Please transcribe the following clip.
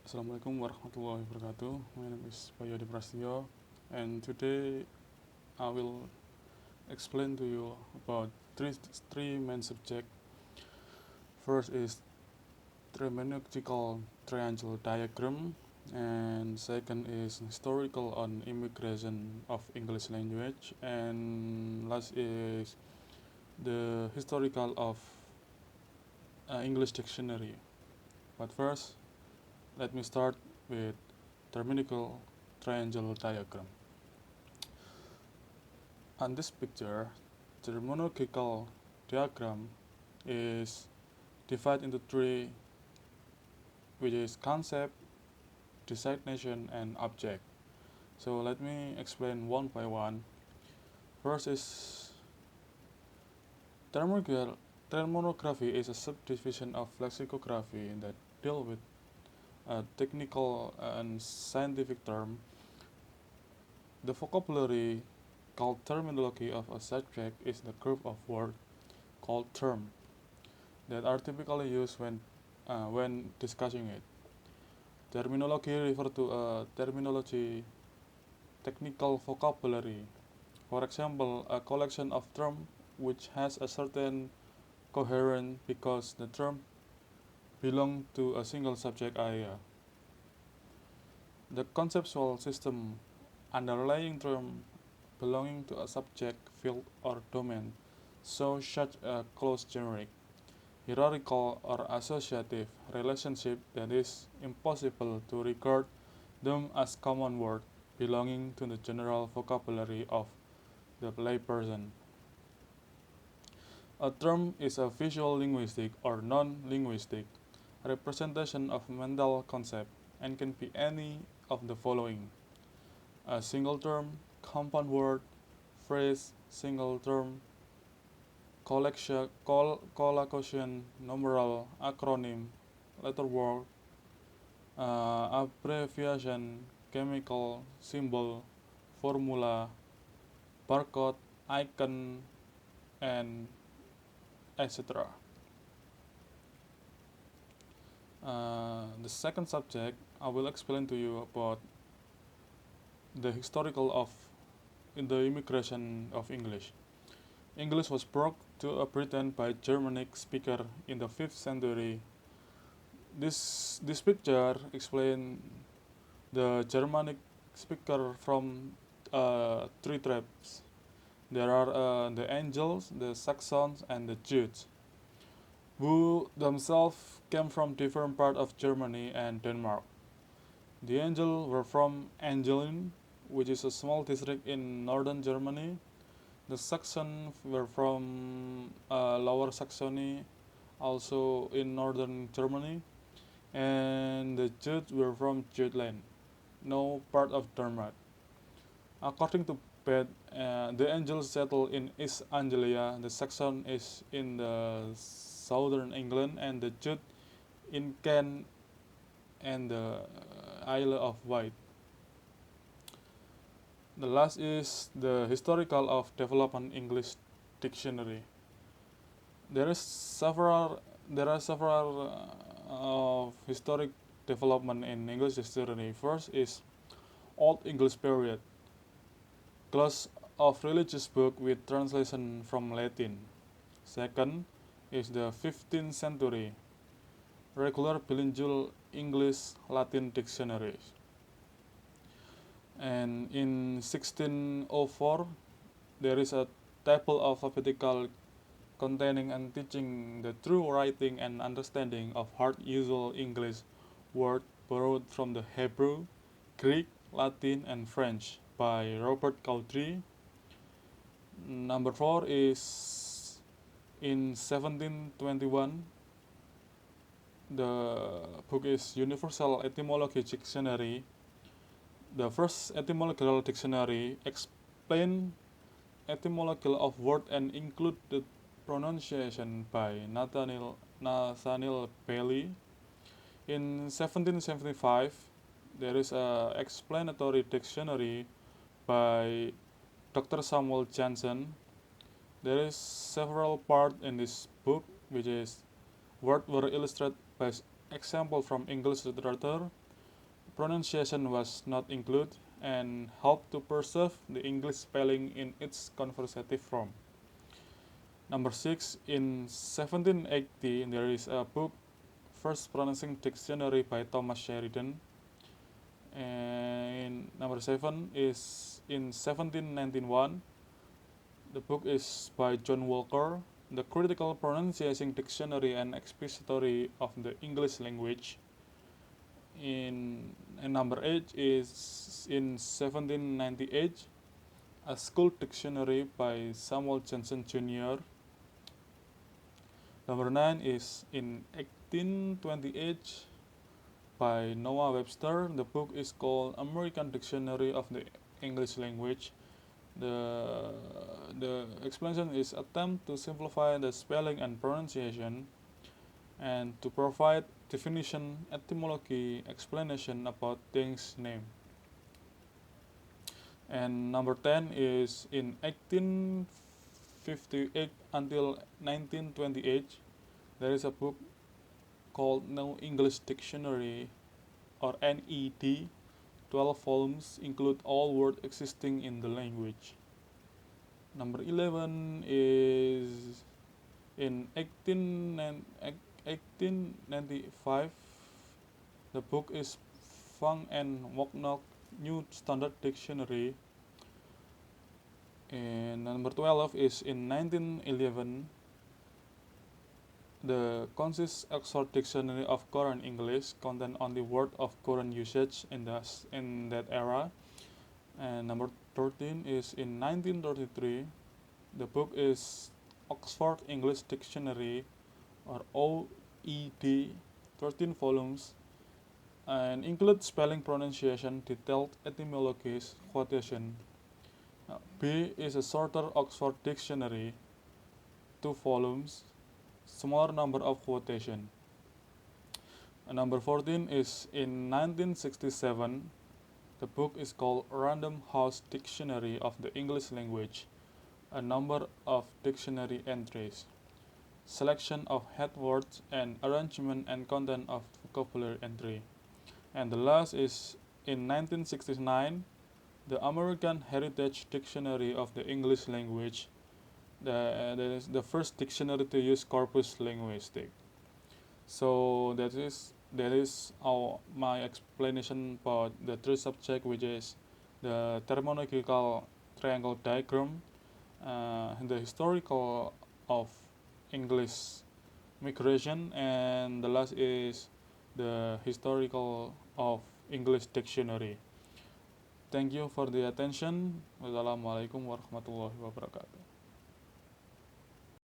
Assalamualaikum warahmatullahi wabarakatuh. My name is Bayodi Prastio, and today I will explain to you about three main subjects. First is terminological triangle diagram, and second is historical on immigration of English language, and last is the historical of English dictionary. But first, let me start with terminological triangle diagram. On this picture, the monochemical diagram is divided into three, which is concept, designation, and object. So let me explain one by one. First is thermonography is a subdivision of lexicography that deal with a technical and scientific term. The vocabulary called terminology of a subject is the group of words called term that are typically used when discussing it. Terminology refer to a terminology technical vocabulary. For example, a collection of terms which has a certain coherence because the term belong to a single subject area. The conceptual system underlying term belonging to a subject, field, or domain show such a close generic, hierarchical, or associative relationship that is impossible to regard them as common words belonging to the general vocabulary of the layperson. A term is a visual linguistic or non-linguistic representation of mental concept and can be any of the following: a single term, compound word, phrase, single term, collocation, numeral, acronym, letter word, abbreviation, chemical, symbol, formula, barcode, icon, and etc. The second subject, I will explain to you about the historical of in the immigration of English. English was brought to Britain by Germanic speaker in the 5th century. This picture explains the Germanic speaker from three tribes. There are the Angles, the Saxons, and the Jutes, who themselves came from different parts of Germany and Denmark. The Angles were from Angelin, which is a small district in northern Germany. The Saxons were from Lower Saxony, also in northern Germany, and the Jutes were from Jutland, no part of Denmark. According to Bede, the Angles settled in East Anglia, the Saxon is in the southern England, and the Jute in Kent and the Isle of Wight. The last is the historical of development English dictionary. There is several there are several of historic development in English dictionary. First is Old English period, class of religious book with translation from Latin. Second is the 15th century, regular bilingual English Latin dictionaries. And in 1604, there is a table of alphabetical containing and teaching the true writing and understanding of hard usual English word borrowed from the Hebrew, Greek, Latin, and French by Robert Cowdery. Number 4 is in 1721. The book is Universal Etymology Dictionary. The first etymological dictionary explain etymology of word and include the pronunciation by Nathaniel Bailey. In 1775, there is a explanatory dictionary by Dr. Samuel Johnson. There is several part in this book, which is words were illustrated by example from English literature, pronunciation was not included and helped to preserve the English spelling in its conversative form. Number 6, in 1780, there is a book, First Pronouncing Dictionary by Thomas Sheridan. And number 7 is in 1791, the book is by John Walker, The Critical Pronunciation Dictionary and Expository of the English Language. And number 8 is in 1798, A School Dictionary by Samuel Johnson Jr. Number 9 is in 1828 by Noah Webster. The book is called American Dictionary of the English Language. The explanation is attempt to simplify the spelling and pronunciation and to provide definition, etymology, explanation about things named. And number 10 is in 1858 until 1928, there is a book called New English Dictionary, or NED. 12 volumes include all words existing in the language. Number 11 is in 1895, the book is Fung and Woknock New Standard Dictionary. And number 12 is in 1911, the Concise Oxford Dictionary of Current English contain only word of current usage in that era. And number 13 is in 1933, the book is Oxford English Dictionary, or OED, 13 volumes, and includes spelling, pronunciation, detailed etymologies, quotation. B is a shorter Oxford Dictionary, 2 volumes, smaller number of quotation. Number 14 is in 1967, the book is called Random House Dictionary of the English Language, a number of dictionary entries, selection of head words, and arrangement and content of vocabulary entry. And the last is in 1969, the American Heritage Dictionary of the English Language. That is the first dictionary to use corpus linguistic. So that is my explanation about the three subject, which is the terminological triangle diagram, the historical of English migration, and the last is the historical of English dictionary. Thank you for the attention. Wassalamualaikum warahmatullahi wabarakatuh.